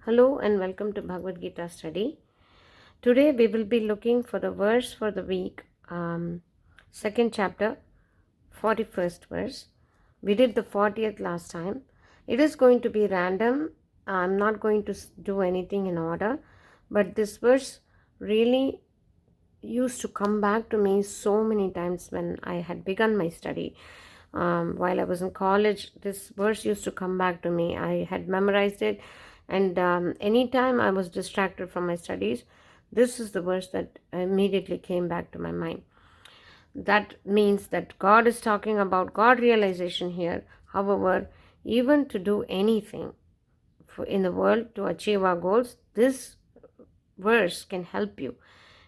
Hello and welcome to Bhagavad Gita study. Today we will be looking for the verse for the week, second chapter, 41st verse. We did the 40th last time. It is going to be random. I'm not going to do anything in order, but this verse really used to come back to me so many times when I had begun my study. While I was in college, this verse used to come back to me. I had memorized it, and anytime I was distracted from my studies, this is the verse that immediately came back to my mind. That means that God is talking about God realization here. However, even to do anything in the world to achieve our goals, this verse can help you,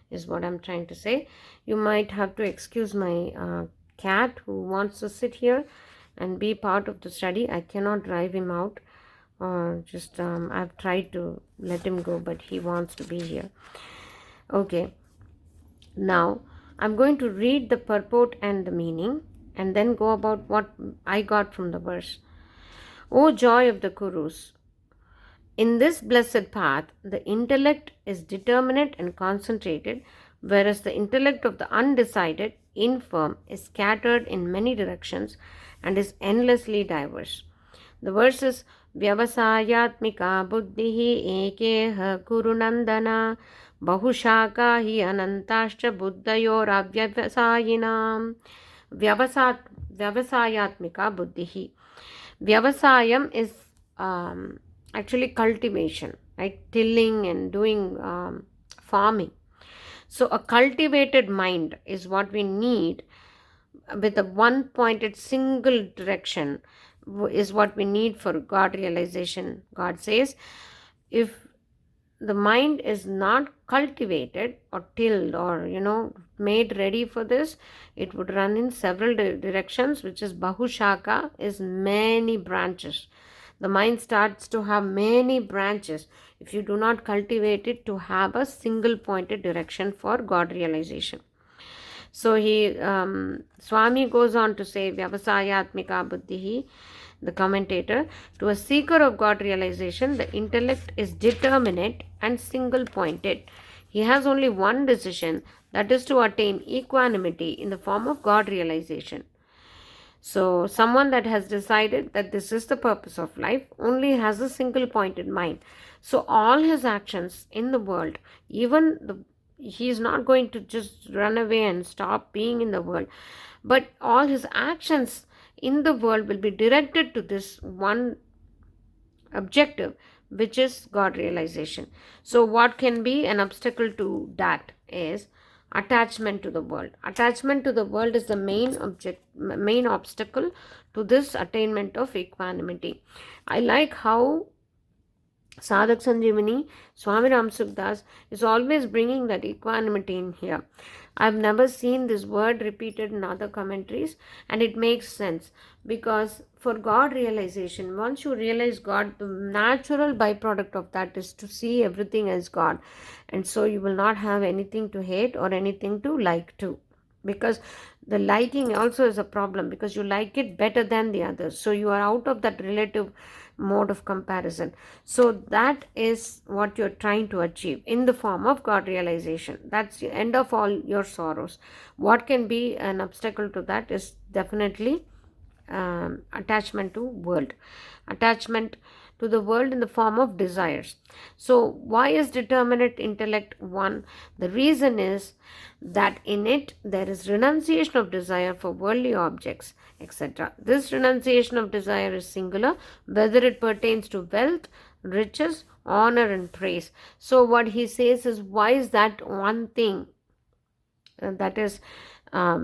is what I'm trying to say. You might have to excuse my cat who wants to sit here and be part of the study. I cannot drive him out. I've tried to let him go, but he wants to be here. Okay, now I'm going to read the purport and the meaning and then go about what I got from the verse. O joy of the Kurus! In this blessed path, the intellect is determinate and concentrated, whereas the intellect of the undecided, infirm, is scattered in many directions and is endlessly diverse. The verse is Vyavasayatmika buddhihi ekeha kurunandana bahushaka hi anantascha buddhayor avyavasayinam. Vyavasayatmika buddhihi. Vyavasayam is actually cultivation, right? Tilling and doing farming. So a cultivated mind is what we need, with a one pointed single direction is what we need for God realization. God says if the mind is not cultivated or tilled or made ready for this, it would run in several directions, which is bahushaka, is many branches. The mind starts to have many branches if you do not cultivate it to have a single pointed direction for God realization. So Swami goes on to say, Vyavasayatmika buddhihi, the commentator, to a seeker of God realization, the intellect is determinate and single pointed. He has only one decision, that is to attain equanimity in the form of God realization. So someone that has decided that this is the purpose of life only has a single pointed mind. So all his actions in the world, he is not going to just run away and stop being in the world, but all his actions in the world will be directed to this one objective, which is God realization. So what can be an obstacle to that is attachment to the world. Attachment to the world is the main obstacle to this attainment of equanimity. I like how Sadhak Sanjeevani, Swami Ram Sukdas is always bringing that equanimity in here. I've never seen this word repeated in other commentaries, and it makes sense because for God realization, once you realize God, the natural byproduct of that is to see everything as God, and so you will not have anything to hate or anything to like to, because the liking also is a problem because you like it better than the others, so you are out of that relative mode of comparison. So that is what you're trying to achieve in the form of God realization. That's the end of all your sorrows. What can be an obstacle to that is definitely attachment to world, attachment to the world in the form of desires. So why is determinate intellect one? The reason is that in it there is renunciation of desire for worldly objects, etc. This renunciation of desire is singular, whether it pertains to wealth, riches, honor and praise. So what he says is, why is that one thing, that is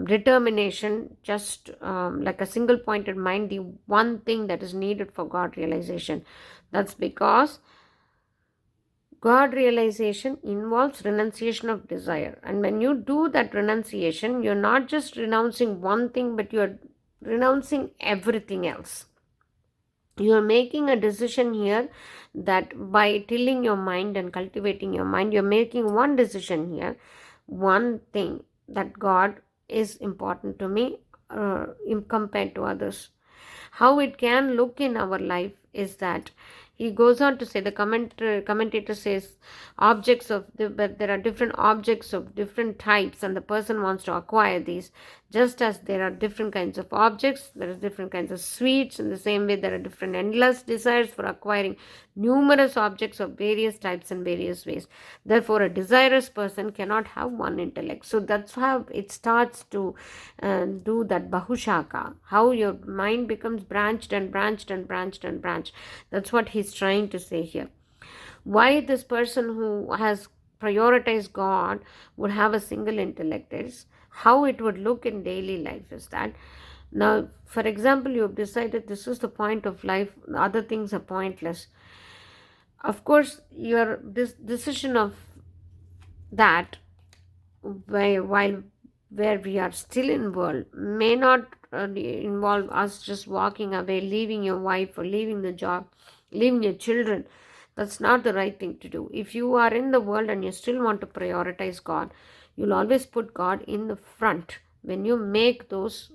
determination, just like a single pointed mind, the one thing that is needed for God realization? That's because God realization involves renunciation of desire. And when you do that renunciation, you're not just renouncing one thing, but you're renouncing everything else. You're making a decision here that by tilling your mind and cultivating your mind, you're making one decision here, one thing, that God is important to me compared to others. How it can look in our life is that He goes on to say, the commentator says, but there are different objects of different types, and the person wants to acquire these. Just as there are different kinds of objects, there are different kinds of sweets. In the same way, there are different endless desires for acquiring numerous objects of various types and various ways. Therefore, a desirous person cannot have one intellect. So that's how it starts to do that bahushaka, how your mind becomes branched and branched and branched and branched. That's what he's trying to say here. Why this person who has prioritized God would have a single intellect is how it would look in daily life is that now, for example, you have decided this is the point of life, other things are pointless. Of course, this decision of that while where we are still in world may not involve us just walking away, leaving your wife or leaving the job, leaving your children. That's not the right thing to do. If you are in the world and you still want to prioritize God, you'll always put God in the front when you make those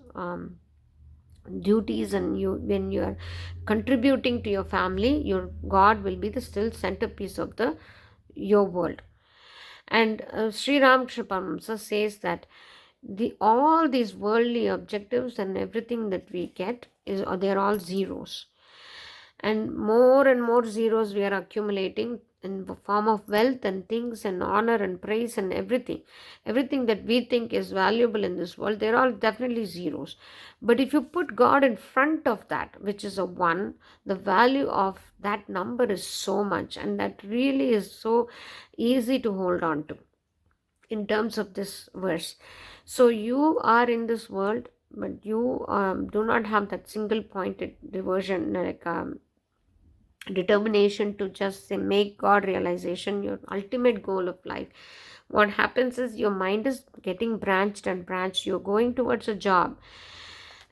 duties, and when you are contributing to your family, your God will be the still centerpiece of your world. And Sri Ramakrishna Paramahamsa says that all these worldly objectives and everything that we get they're all zeros, and more zeros we are accumulating in the form of wealth and things and honor and praise and everything that we think is valuable in this world. They're all definitely zeros. But if you put God in front of that, which is a 1, the value of that number is so much, and that really is so easy to hold on to in terms of this verse. So you are in this world, but you do not have that single pointed diversion, like determination to just say make God realization your ultimate goal of life. What happens is your mind is getting branched and branched. You're going towards a job,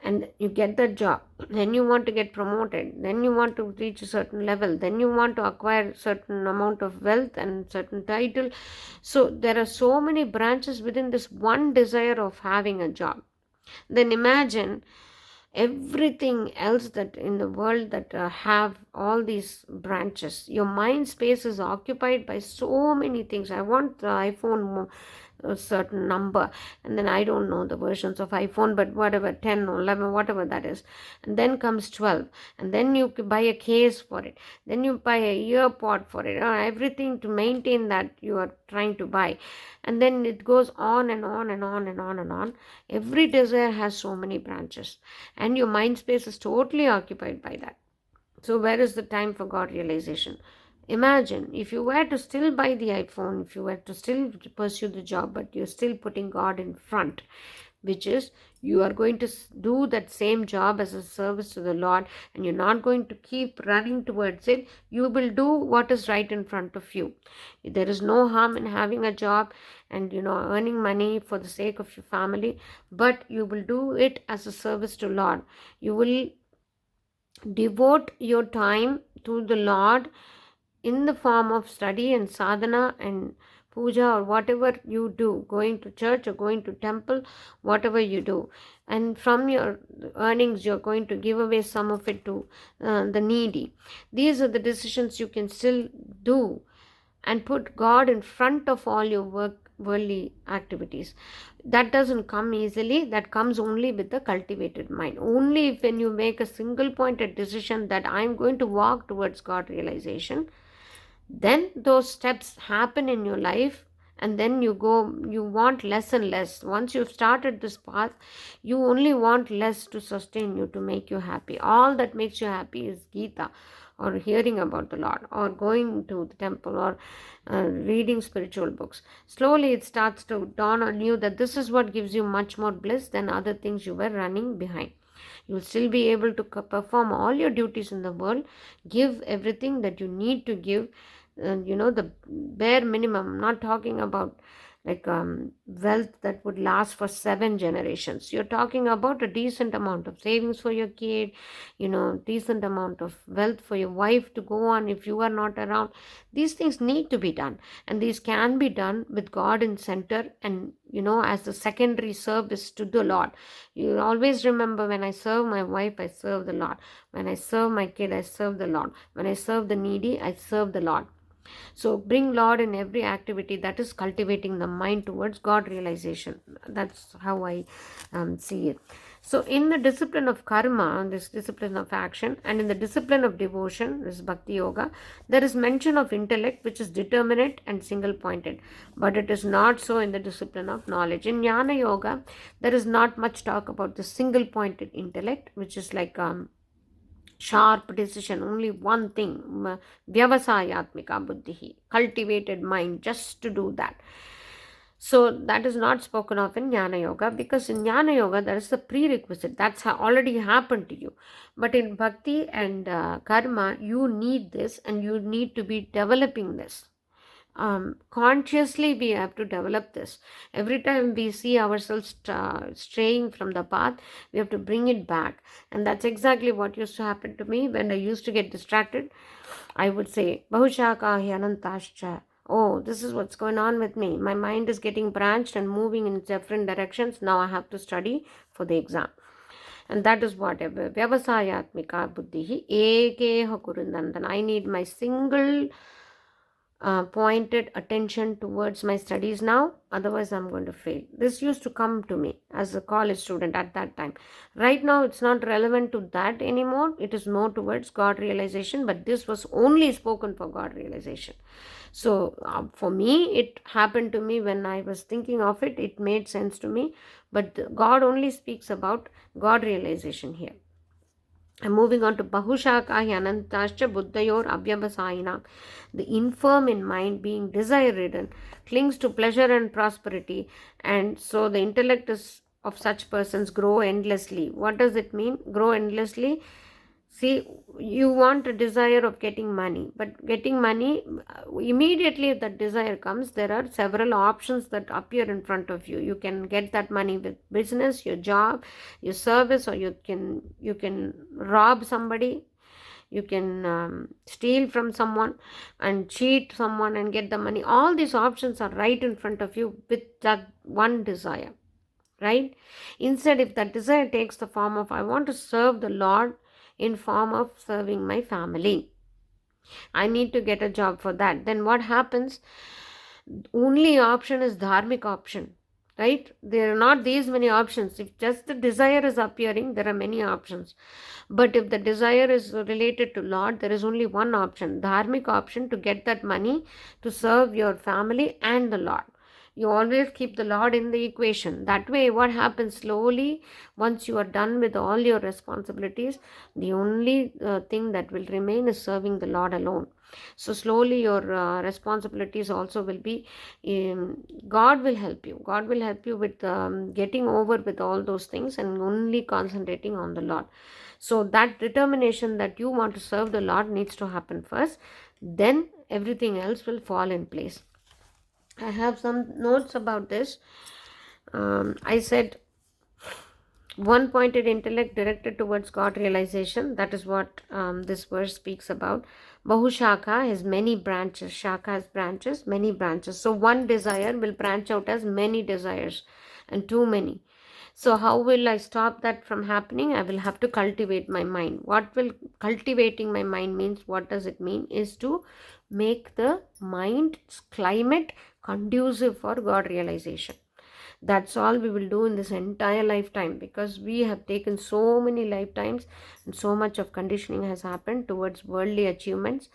and you get that job, then you want to get promoted, then you want to reach a certain level, then you want to acquire certain amount of wealth and certain title. So there are so many branches within this one desire of having a job. Then imagine everything else that in the world that have all these branches. Your mind space is occupied by so many things. I want the iPhone a certain number, and then I don't know the versions of iPhone, but whatever, 10 or 11, whatever that is, and then comes 12, and then you buy a case for it, then you buy a ear pod for it, everything to maintain that you are trying to buy, and then it goes on and on and on and on and on. Every desire has so many branches, and your mind space is totally occupied by that. So where is the time for God realization? Imagine if you were to still buy the iPhone, if you were to still pursue the job, but you're still putting God in front, which is you are going to do that same job as a service to the Lord, and you're not going to keep running towards it. You will do what is right in front of you. There is no harm in having a job and earning money for the sake of your family, but you will do it as a service to Lord. You will devote your time to the Lord in the form of study and sadhana and puja, or whatever you do, going to church or going to temple, whatever you do, and from your earnings you're going to give away some of it to the needy. These are the decisions you can still do, and put God in front of all your worldly activities. That doesn't come easily. That comes only with the cultivated mind. Only when you make a single pointed decision that I'm going to walk towards God realization, then those steps happen in your life, and then you want less and less. Once you've started this path, you only want less to sustain you, to make you happy. All that makes you happy is Gita, or hearing about the Lord, or going to the temple, or reading spiritual books. Slowly it starts to dawn on you that this is what gives you much more bliss than other things you were running behind. You will still be able to perform all your duties in the world, give everything that you need to give, the bare minimum. I'm not talking about like wealth that would last for 7 generations. You're talking about a decent amount of savings for your kid, decent amount of wealth for your wife to go on if you are not around. These things need to be done, and these can be done with God in center, and as the secondary service to the Lord. You always remember, when I serve my wife, I serve the Lord. When I serve my kid, I serve the Lord. When I serve the needy, I serve the Lord. So bring Lord in every activity. That is cultivating the mind towards God realization. That's how I see it. So in the discipline of karma, this discipline of action, and in the discipline of devotion, this bhakti yoga, there is mention of intellect, which is determinate and single pointed. But it is not so in the discipline of knowledge. In jnana yoga, there is not much talk about the single pointed intellect, which is like sharp decision, only one thing, vyavasayatmika buddhi, cultivated mind just to do that. So that is not spoken of in jnana yoga, because in jnana yoga there is the prerequisite that's already happened to you. But in bhakti and karma, you need this, and you need to be developing this. Consciously we have to develop this. Every time we see ourselves straying from the path, we have to bring it back. And that's exactly what used to happen to me when I used to get distracted. I would say, bahushakahi anantascha. Oh, this is what's going on with me. My mind is getting branched and moving in different directions. Now I have to study for the exam. And that is what vyavasayatmika buddhi ekeha kurundandan. I need my single pointed attention towards my studies now, otherwise I'm going to fail. This used to come to me as a college student at that time. Right now it's not relevant to that anymore. It is more towards God realization, but this was only spoken for God realization. So for me, it happened to me when I was thinking of it. It made sense to me, but God only speaks about God realization here. And moving on to Bahushakahi Anantascha Buddhayor Avyavasayina. The infirm in mind, being desire ridden, clings to pleasure and prosperity, and so the intellect of such persons grow endlessly. What does it mean? Grow endlessly. See, you want a desire of getting money, but getting money, immediately if that desire comes, there are several options that appear in front of you. You can get that money with business, your job, your service, or you can rob somebody. You can steal from someone and cheat someone and get the money. All these options are right in front of you with that one desire, right? Instead, if that desire takes the form of, I want to serve the Lord in form of serving my family, I need to get a job for that, then what happens? Only option is dharmic option, right? There are not these many options. If just the desire is appearing, there are many options. But if the desire is related to Lord, there is only one option, dharmic option, to get that money to serve your family and the Lord. You always keep the Lord in the equation. That way, what happens slowly, once you are done with all your responsibilities, the only thing that will remain is serving the Lord alone. So slowly your responsibilities also will be, God will help you. God will help you with getting over with all those things and only concentrating on the Lord. So that determination that you want to serve the Lord needs to happen first. Then everything else will fall in place. I have some notes about this. I said one pointed intellect directed towards God realization. That is what this verse speaks about. Bahushaka has many branches. Shaka has branches, many branches. So one desire will branch out as many desires, and too many. So how will I stop that from happening? I will have to cultivate my mind. What will cultivating my mind means? What does it mean? Is to make the mind's climate conducive for God realization. That's all we will do in this entire lifetime, because we have taken so many lifetimes and so much of conditioning has happened towards worldly achievements.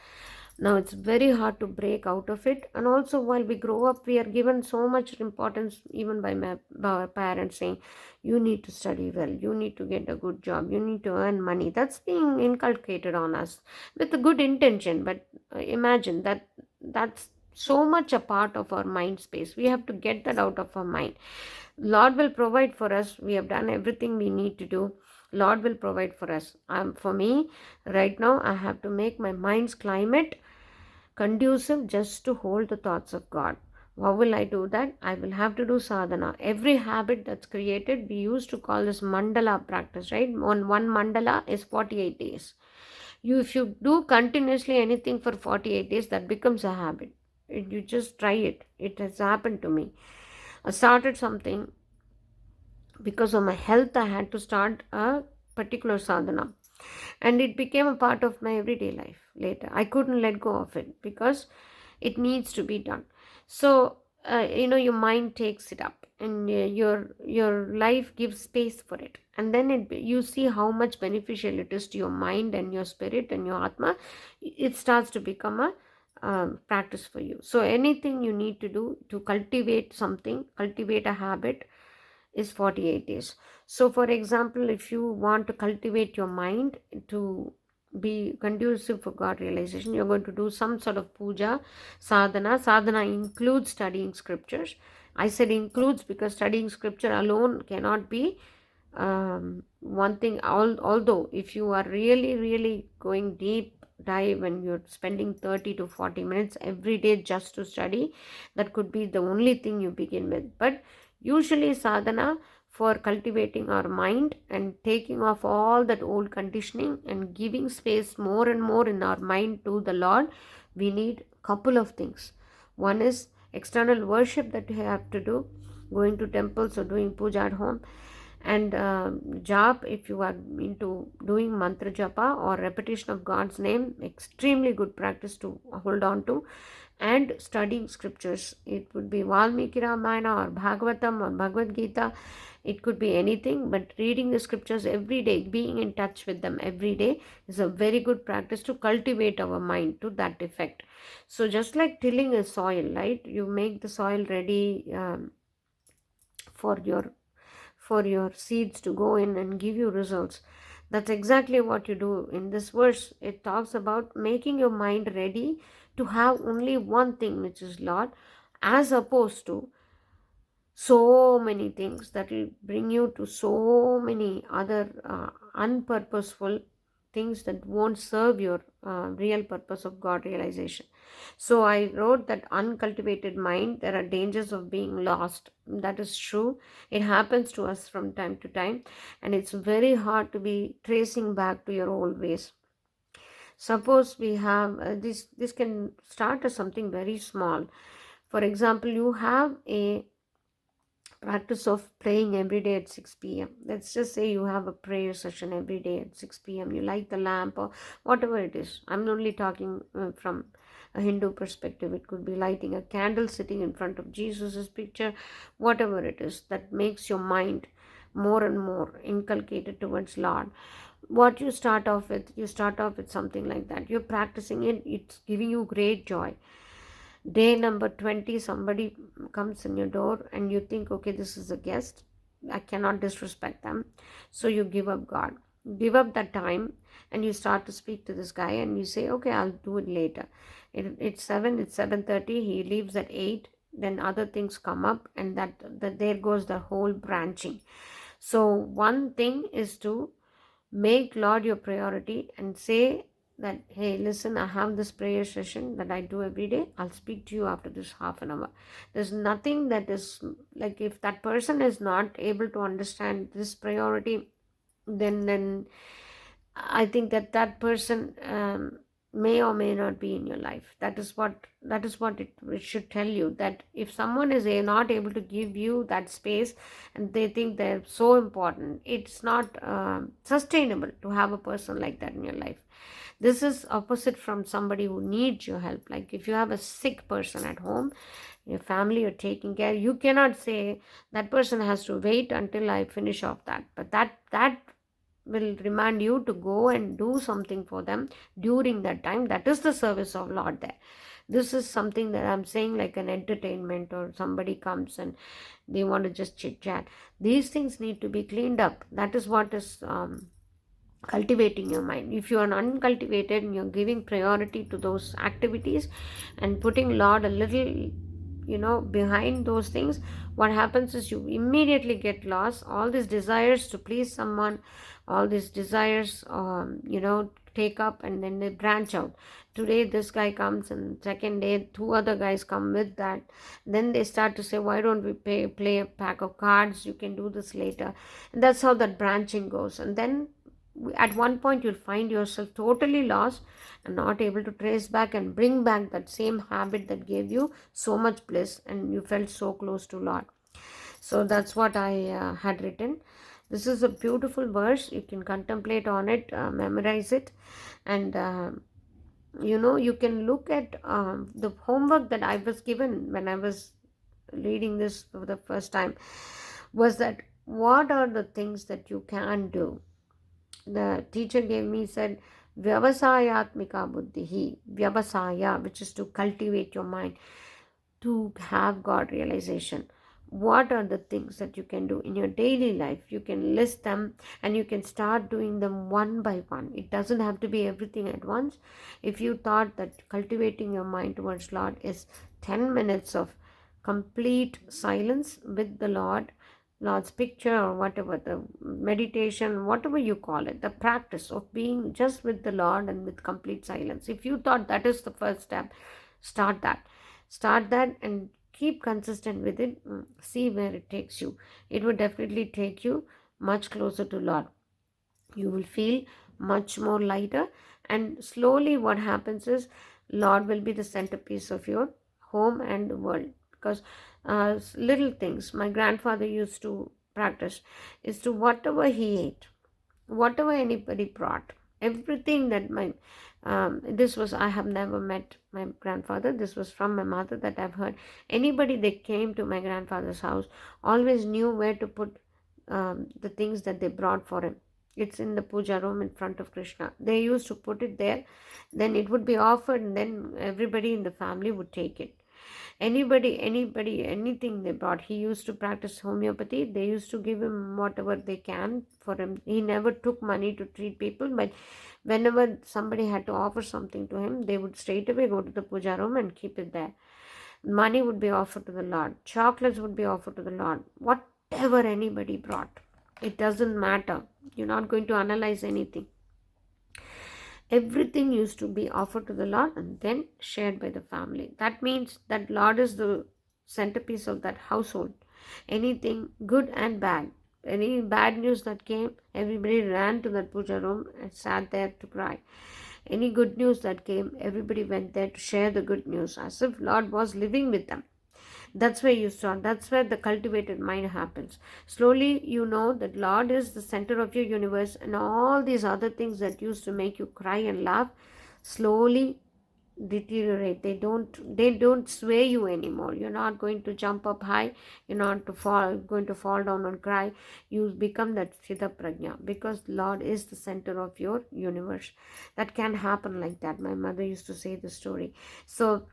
Now it's very hard to break out of it. And also, while we grow up, we are given so much importance even by our parents, saying you need to study well, you need to get a good job, you need to earn money. That's being inculcated on us with a good intention, but imagine that's so much a part of our mind space. We have to get that out of our mind. Lord will provide for us. We have done everything we need to do. Lord will provide for us. For me, right now, I have to make my mind's climate conducive just to hold the thoughts of God. How will I do that? I will have to do sadhana. Every habit that's created, we used to call this mandala practice, right? One mandala is 48 days. If you do continuously anything for 48 days, that becomes a habit. You just try it. It has happened to me. I started something because of my health. I had to start a particular sadhana, and it became a part of my everyday life later. I couldn't let go of it because it needs to be done. So your mind takes it up, and your life gives space for it, and then you see how much beneficial it is to your mind and your spirit and your atma. It starts to become a practice for you. So anything you need to do to cultivate something, cultivate a habit, is 48 days. So for example, if you want to cultivate your mind to be conducive for God realization, you're going to do some sort of puja, sadhana. Sadhana includes studying scriptures. I said includes because studying scripture alone cannot be one thing. Although if you are really going deep dive and you're spending 30 to 40 minutes every day just to study, that could be the only thing you begin with. But usually sadhana, for cultivating our mind and taking off all that old conditioning and giving space more and more in our mind to the Lord, we need a couple of things. One is external worship that you have to do, going to temples or doing puja at home, and jap, if you are into doing mantra japa or repetition of God's name, extremely good practice to hold on to. And studying scriptures, it would be Valmiki Ramayana or Bhagavatam or Bhagavad Gita, it could be anything, but reading the scriptures every day, being in touch with them every day, is a very good practice to cultivate our mind to that effect. So just like tilling a soil, right, you make the soil ready for your seeds to go in and give you results. That's exactly what you do. In this verse, it talks about making your mind ready to have only one thing, which is Lord, as opposed to so many things that will bring you to so many other unpurposeful things that won't serve your real purpose of God realization. So I wrote that uncultivated mind, there are dangers of being lost. That is true. It happens to us from time to time, and it's very hard to be tracing back to your old ways. Suppose we have this can start as something very small. For example, you have a practice of praying every day at 6 p.m. Let's just say you have a prayer session every day at 6 p.m. You light the lamp or whatever it is. I'm only talking from a Hindu perspective. It could be lighting a candle, sitting in front of Jesus's picture, whatever it is that makes your mind more and more inculcated towards Lord. What you start off with something like that. You're practicing it. It's giving you great joy. Day number 20, somebody comes in your door and you think, okay, this is a guest, I cannot disrespect them. So you give up God, give up that time, and you start to speak to this guy and you say, okay, I'll do it later. It's 7:30, he leaves at 8, then other things come up, and that there goes the whole branching. So one thing is to make Lord your priority and say that, hey, listen, I have this prayer session that I do every day. I'll speak to you after this half an hour. There's nothing that is like, if that person is not able to understand this priority, then I think that person may or may not be in your life. That is what it should tell you, that if someone is not able to give you that space and they think they're so important, it's not sustainable to have a person like that in your life. This is opposite from somebody who needs your help. Like if you have a sick person at home, your family you're taking care, you cannot say that person has to wait until I finish off that. But that will remind you to go and do something for them during that time. That is the service of Lord there. This is something that I'm saying, like an entertainment, or somebody comes and they want to just chit chat. These things need to be cleaned up. That is what is cultivating your mind. If you are uncultivated and you're giving priority to those activities and putting Lord a little behind those things, what happens is you immediately get lost. All these desires to please someone, all these desires take up, and then they branch out. Today this guy comes, and second day two other guys come with that. Then they start to say, why don't we play a pack of cards, you can do this later. And that's how that branching goes. And then at one point you'll find yourself totally lost and not able to trace back and bring back that same habit that gave you so much bliss and you felt so close to Lord. So that's what I had written. This is a beautiful verse. You can contemplate on it, memorize it, and you can look at the homework that I was given when I was reading this for the first time, was that what are the things that you can do. The teacher gave me, said, Vyavasayatmika buddhihi, Vyavasaya, which is to cultivate your mind, to have God realization. What are the things that you can do in your daily life? You can list them and you can start doing them one by one. It doesn't have to be everything at once. If you thought that cultivating your mind towards Lord is 10 minutes of complete silence with the Lord's picture, or whatever, the meditation, whatever you call it, the practice of being just with the Lord and with complete silence. If you thought that is the first step, start that and keep consistent with it. See where it takes you. It will definitely take you much closer to Lord. You will feel much more lighter, and slowly what happens is Lord will be the centerpiece of your home and the world. Because little things my grandfather used to practice is to, whatever he ate, whatever anybody brought, everything that this was, I have never met my grandfather, this was from my mother that I've heard. Anybody that came to my grandfather's house always knew where to put the things that they brought for him. It's in the puja room in front of Krishna. They used to put it there, then it would be offered, and then everybody in the family would take it. Anybody, anything they brought. He used to practice homeopathy. They used to give him whatever they can for him. He never took money to treat people, but whenever somebody had to offer something to him, they would straight away go to the puja room and keep it there. Money would be offered to the Lord. Chocolates would be offered to the Lord. Whatever anybody brought, it doesn't matter. You're not going to analyze anything. Everything used to be offered to the Lord and then shared by the family. That means that Lord is the centerpiece of that household. Anything good and bad, any bad news that came, everybody ran to that puja room and sat there to cry. Any good news that came, everybody went there to share the good news, as if Lord was living with them. That's where you start. That's where the cultivated mind happens. Slowly you know that Lord is the center of your universe, and all these other things that used to make you cry and laugh slowly deteriorate. They don't sway you anymore. You're not going to jump up high. You're not going to fall down and cry. You become that Siddha Prajna, because Lord is the center of your universe. That can happen like that. My mother used to say the story. So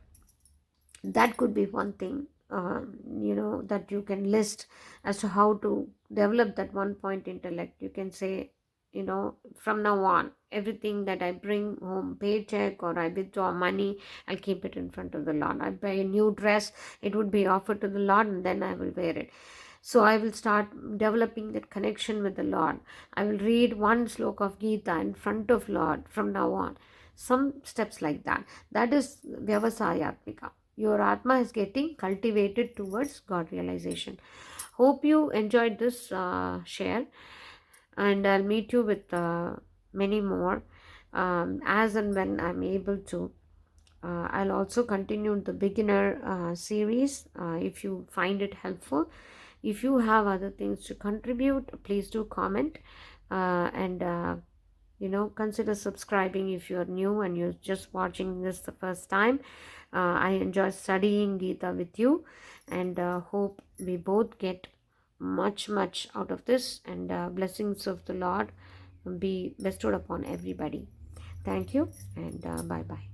that could be one thing, that you can list as to how to develop that 1 point intellect. You can say, from now on, everything that I bring home, paycheck or I withdraw money, I'll keep it in front of the Lord. I buy a new dress, it would be offered to the Lord, and then I will wear it. So I will start developing that connection with the Lord. I will read one slok of Gita in front of Lord from now on. Some steps like that. That is Vyavasayatmika. Your Atma is getting cultivated towards God realization. Hope you enjoyed this share, and I'll meet you with many more as and when I'm able to. I'll also continue the beginner series if you find it helpful. If you have other things to contribute, please do comment and consider subscribing if you're new and you're just watching this the first time. I enjoy studying Gita with you, and hope we both get much out of this, and blessings of the Lord be bestowed upon everybody. Thank you, and bye bye.